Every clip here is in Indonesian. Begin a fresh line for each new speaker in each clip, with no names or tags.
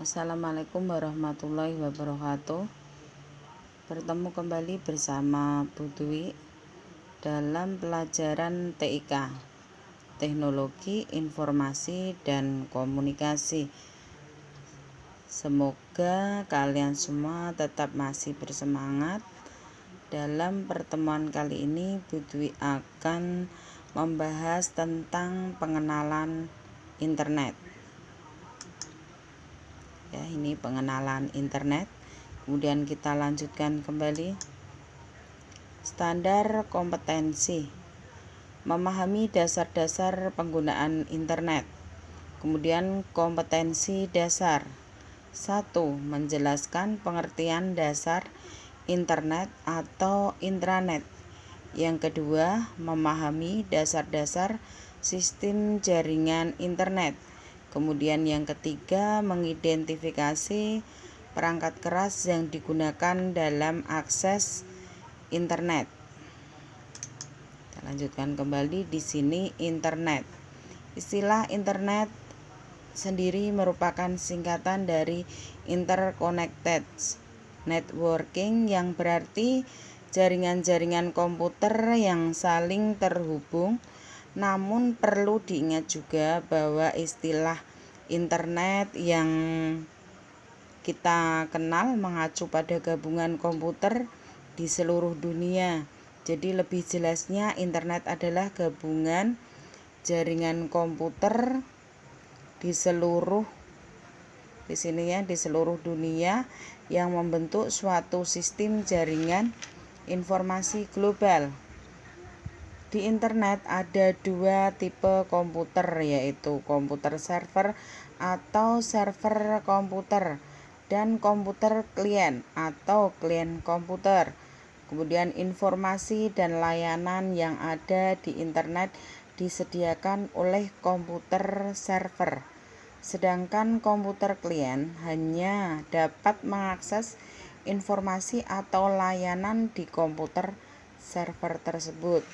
Assalamualaikum warahmatullahi wabarakatuh. Bertemu kembali bersama Bu Dwi dalam pelajaran TIK, Teknologi Informasi dan Komunikasi. Semoga kalian semua tetap masih bersemangat. Dalam pertemuan kali ini Bu Dwi akan membahas tentang pengenalan internet. Ya, ini pengenalan internet. Kemudian kita lanjutkan kembali. Standar kompetensi: memahami dasar-dasar penggunaan internet. Kemudian kompetensi dasar: 1. Menjelaskan pengertian dasar internet atau intranet. Yang kedua, memahami dasar-dasar sistem jaringan internet. Kemudian yang ketiga, mengidentifikasi perangkat keras yang digunakan dalam akses internet. Kita lanjutkan kembali di sini internet. Istilah internet sendiri merupakan singkatan dari interconnected networking, yang berarti jaringan-jaringan komputer yang saling terhubung. Namun perlu diingat juga bahwa istilah internet yang kita kenal mengacu pada gabungan komputer di seluruh dunia. Jadi lebih jelasnya internet adalah gabungan jaringan komputer di seluruh dunia yang membentuk suatu sistem jaringan informasi global. Di internet ada dua tipe komputer, yaitu komputer server atau server komputer dan komputer klien atau klien komputer. Kemudian informasi dan layanan yang ada di internet disediakan oleh komputer server, sedangkan komputer klien hanya dapat mengakses informasi atau layanan di komputer server tersebut.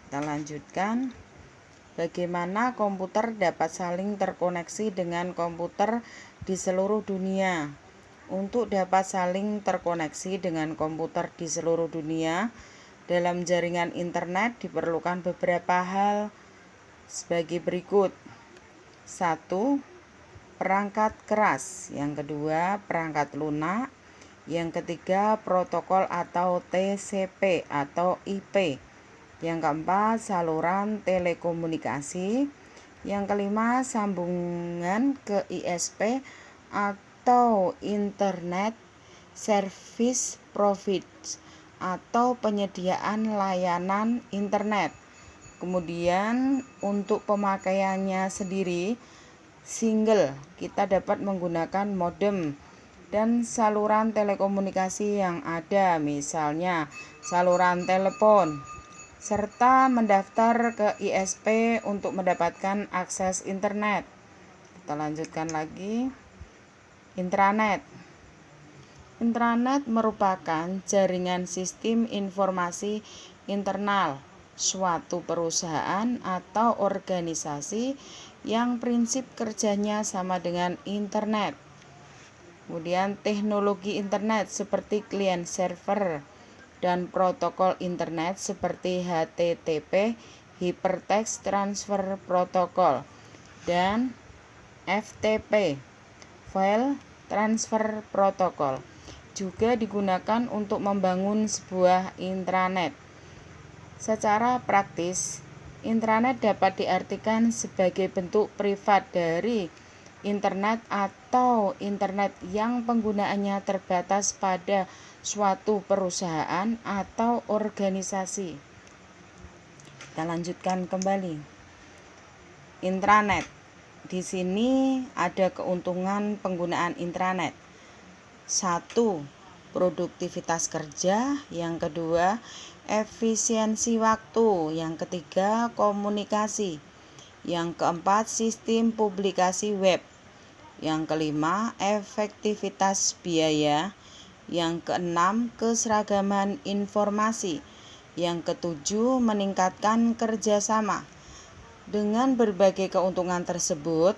Kita lanjutkan. Bagaimana komputer dapat saling terkoneksi dengan komputer di seluruh dunia? Untuk dapat saling terkoneksi dengan komputer di seluruh dunia dalam jaringan internet diperlukan beberapa hal sebagai berikut. 1. Perangkat keras. Yang kedua, perangkat lunak. Yang ketiga, protokol atau TCP atau IP. Yang keempat, saluran telekomunikasi. Yang kelima, sambungan ke ISP atau Internet Service Providers atau penyediaan layanan internet. Kemudian untuk pemakaiannya sendiri, single, kita dapat menggunakan modem dan saluran telekomunikasi yang ada, misalnya saluran telepon, serta mendaftar ke ISP untuk mendapatkan akses internet. Kita lanjutkan lagi. Intranet. Intranet merupakan jaringan sistem informasi internal suatu perusahaan atau organisasi yang prinsip kerjanya sama dengan internet. Kemudian teknologi internet seperti klien server dan protokol internet seperti HTTP, Hypertext Transfer Protocol, dan FTP, File Transfer Protocol, juga digunakan untuk membangun sebuah intranet. Secara praktis, intranet dapat diartikan sebagai bentuk privat dari internet atau internet yang penggunaannya terbatas pada suatu perusahaan atau organisasi. Kita lanjutkan kembali. Intranet. Di sini ada keuntungan penggunaan intranet. 1. Produktivitas kerja. Yang kedua, efisiensi waktu. Yang ketiga, komunikasi. Yang keempat, sistem publikasi web. Yang kelima, efektivitas biaya. Yang keenam, keseragaman informasi. Yang ketujuh, meningkatkan kerjasama. Dengan berbagai keuntungan tersebut,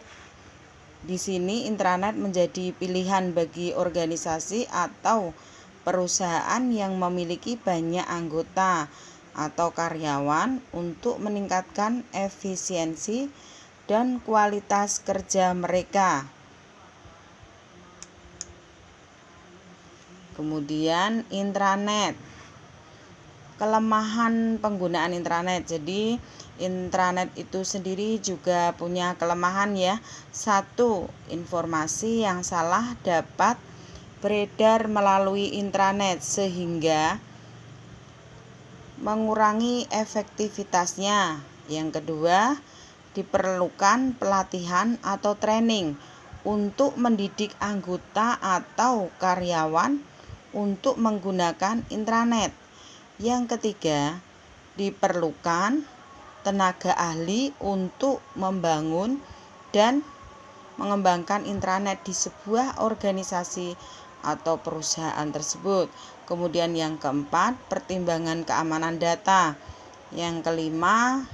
Di sini intranet menjadi pilihan bagi organisasi atau perusahaan yang memiliki banyak anggota atau karyawan untuk meningkatkan efisiensi dan kualitas kerja mereka. Kemudian intranet. Kelemahan penggunaan intranet. Jadi intranet itu sendiri juga punya kelemahan ya. Satu, informasi yang salah dapat beredar melalui intranet sehingga mengurangi efektivitasnya. Yang kedua, diperlukan pelatihan atau training untuk mendidik anggota atau karyawan untuk menggunakan intranet. Yang ketiga, diperlukan tenaga ahli untuk membangun dan mengembangkan intranet di sebuah organisasi atau perusahaan tersebut. Kemudian yang keempat, pertimbangan keamanan data. Yang kelima,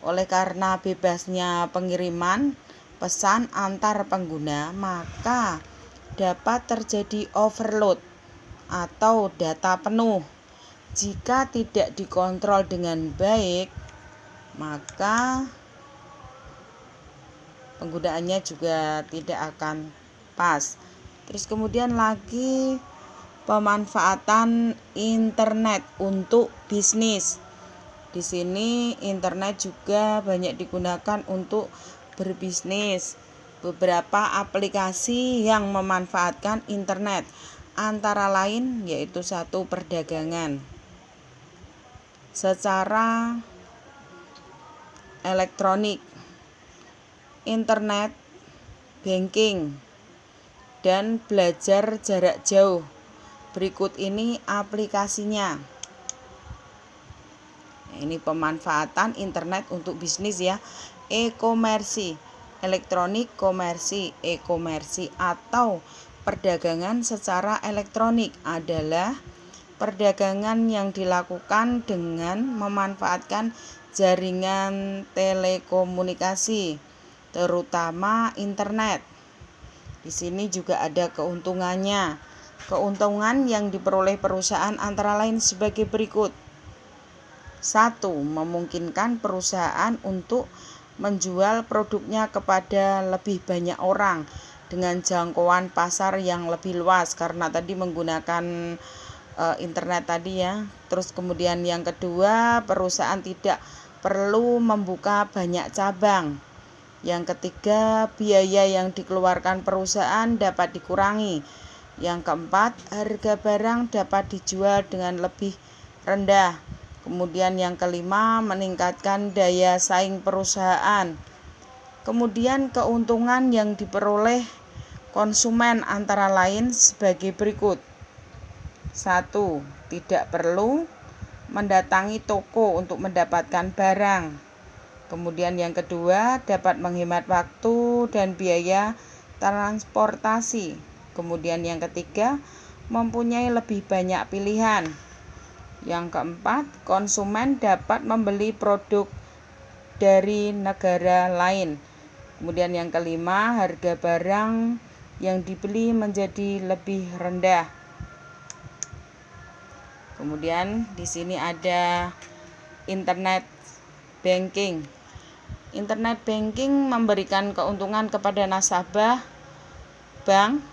oleh karena bebasnya pengiriman pesan antar pengguna, maka dapat terjadi overload atau data penuh. Jika tidak dikontrol dengan baik, maka penggunaannya juga tidak akan pas. Terus kemudian lagi pemanfaatan internet untuk bisnis. Di sini internet juga banyak digunakan untuk berbisnis. Beberapa aplikasi yang memanfaatkan internet antara lain yaitu satu, perdagangan secara elektronik, internet banking, dan belajar jarak jauh. Berikut ini aplikasinya. Ini pemanfaatan internet untuk bisnis ya. E-komersi, elektronik komersi, e-komersi atau perdagangan secara elektronik adalah perdagangan yang dilakukan dengan memanfaatkan jaringan telekomunikasi, terutama internet. Di sini juga ada keuntungannya. Keuntungan yang diperoleh perusahaan antara lain sebagai berikut. 1. Memungkinkan perusahaan untuk menjual produknya kepada lebih banyak orang dengan jangkauan pasar yang lebih luas karena tadi menggunakan internet tadi ya. Terus kemudian yang kedua, perusahaan tidak perlu membuka banyak cabang. Yang ketiga, biaya yang dikeluarkan perusahaan dapat dikurangi. Yang keempat, harga barang dapat dijual dengan lebih rendah. Kemudian yang kelima, meningkatkan daya saing perusahaan. Kemudian keuntungan yang diperoleh konsumen antara lain sebagai berikut. 1. Tidak perlu mendatangi toko untuk mendapatkan barang. Kemudian yang kedua, dapat menghemat waktu dan biaya transportasi. Kemudian yang ketiga, mempunyai lebih banyak pilihan. Yang keempat, konsumen dapat membeli produk dari negara lain. Kemudian yang kelima, harga barang yang dibeli menjadi lebih rendah. Kemudian di sini ada internet banking. Internet banking memberikan keuntungan kepada nasabah bank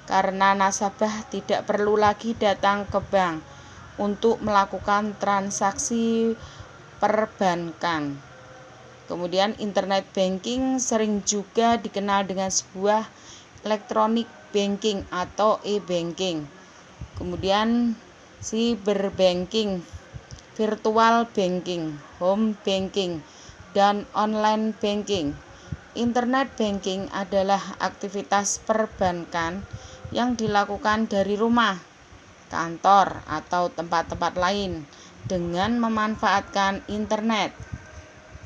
karena nasabah tidak perlu lagi datang ke bank untuk melakukan transaksi perbankan. Kemudian internet banking sering juga dikenal dengan sebuah electronic banking atau e-banking. Kemudian cyberbanking, virtual banking, home banking, dan online banking. Internet banking adalah aktivitas perbankan yang dilakukan dari rumah, kantor, atau tempat-tempat lain dengan memanfaatkan internet.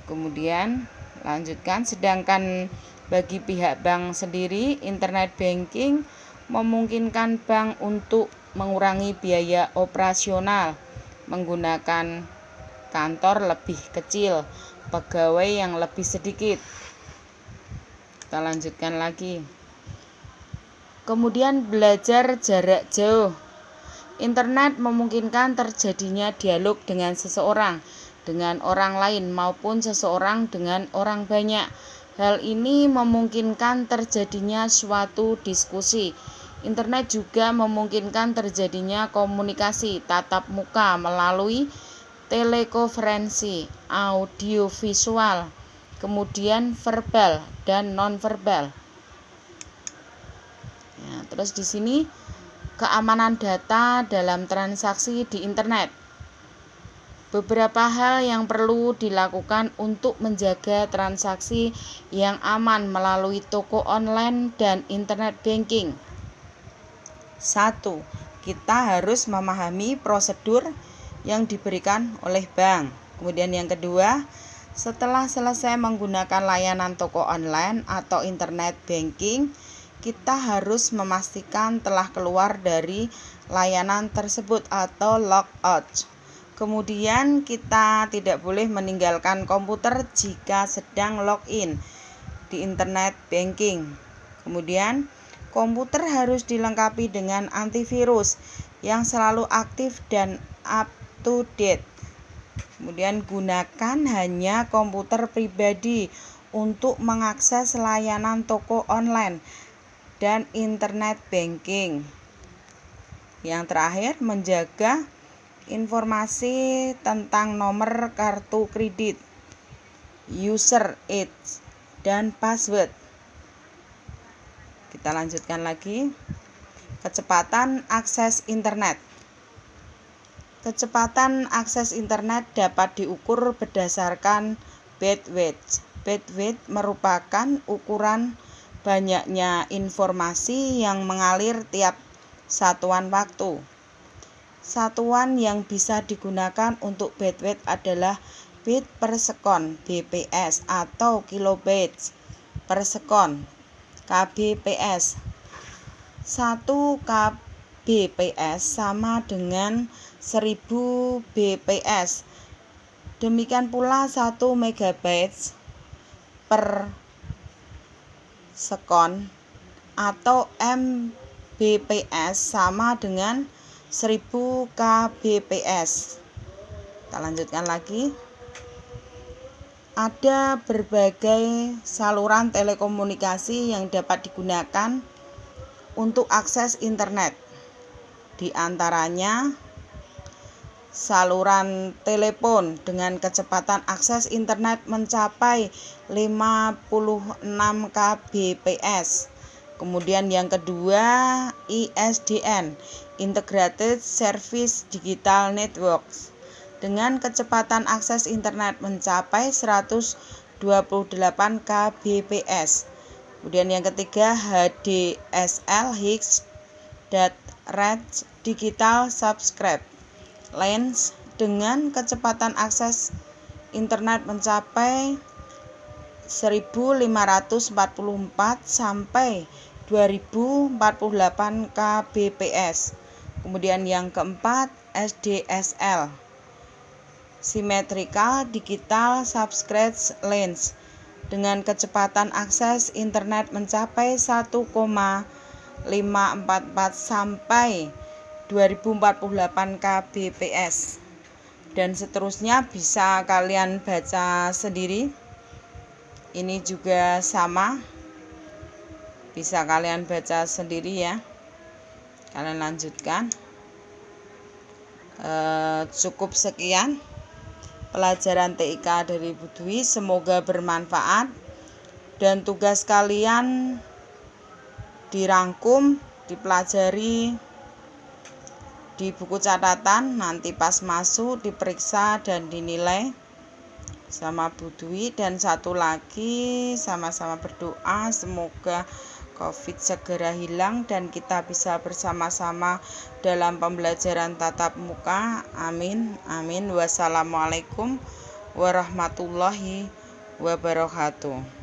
Kemudian lanjutkan, sedangkan bagi pihak bank sendiri, internet banking memungkinkan bank untuk mengurangi biaya operasional menggunakan kantor lebih kecil, pegawai yang lebih sedikit. Kita lanjutkan lagi. Kemudian belajar jarak jauh. Internet memungkinkan terjadinya dialog dengan seseorang, dengan orang lain maupun seseorang dengan orang banyak. Hal ini memungkinkan terjadinya suatu diskusi. Internet juga memungkinkan terjadinya komunikasi tatap muka melalui telekonferensi, audiovisual, kemudian verbal dan nonverbal. Ya, terus di sini keamanan data dalam transaksi di internet. Beberapa hal yang perlu dilakukan untuk menjaga transaksi yang aman melalui toko online dan internet banking. 1. Kita harus memahami prosedur yang diberikan oleh bank. Kemudian yang kedua, setelah selesai menggunakan layanan toko online atau internet banking, kita harus memastikan telah keluar dari layanan tersebut atau logout. Kemudian kita tidak boleh meninggalkan komputer jika sedang login di internet banking. Kemudian komputer harus dilengkapi dengan antivirus yang selalu aktif dan up to date. Kemudian gunakan hanya komputer pribadi untuk mengakses layanan toko online dan internet banking. Yang terakhir, menjaga informasi tentang nomor kartu kredit, user ID, dan password. Kita lanjutkan lagi. Kecepatan akses internet. Kecepatan akses internet dapat diukur berdasarkan bandwidth. Bandwidth merupakan ukuran banyaknya informasi yang mengalir tiap satuan waktu. Satuan yang bisa digunakan untuk bandwidth adalah bit per sekon (bps) atau kilobits per sekon (kbps). 1 kbps sama dengan 1000 bps. Demikian pula 1 megabytes per sekon atau mbps sama dengan 1000 kbps. Kita lanjutkan lagi. Ada berbagai saluran telekomunikasi yang dapat digunakan untuk akses internet. Di antaranya saluran telepon dengan kecepatan akses internet mencapai 56 kbps. Kemudian yang kedua, ISDN, Integrated Service Digital Networks, dengan kecepatan akses internet mencapai 128 kbps. Kemudian yang ketiga, HDSL, High Data Rate Digital Subscribe Lanes, dengan kecepatan akses internet mencapai 1544 sampai 2048 kbps. Kemudian yang keempat, SDSL, Symmetrical Digital Subscribe Lanes, dengan kecepatan akses internet mencapai 1,544 sampai 2048 kbps. Dan seterusnya bisa kalian baca sendiri. Ini juga sama, bisa kalian baca sendiri ya. Kalian lanjutkan. Cukup sekian pelajaran TIK dari Bu Dwi, semoga bermanfaat dan tugas kalian dirangkum, dipelajari di buku catatan, nanti pas masuk diperiksa dan dinilai sama Bu Dwi. Dan satu lagi, sama-sama berdoa semoga COVID segera hilang dan kita bisa bersama-sama dalam pembelajaran tatap muka. Amin, amin. Wassalamualaikum warahmatullahi wabarakatuh.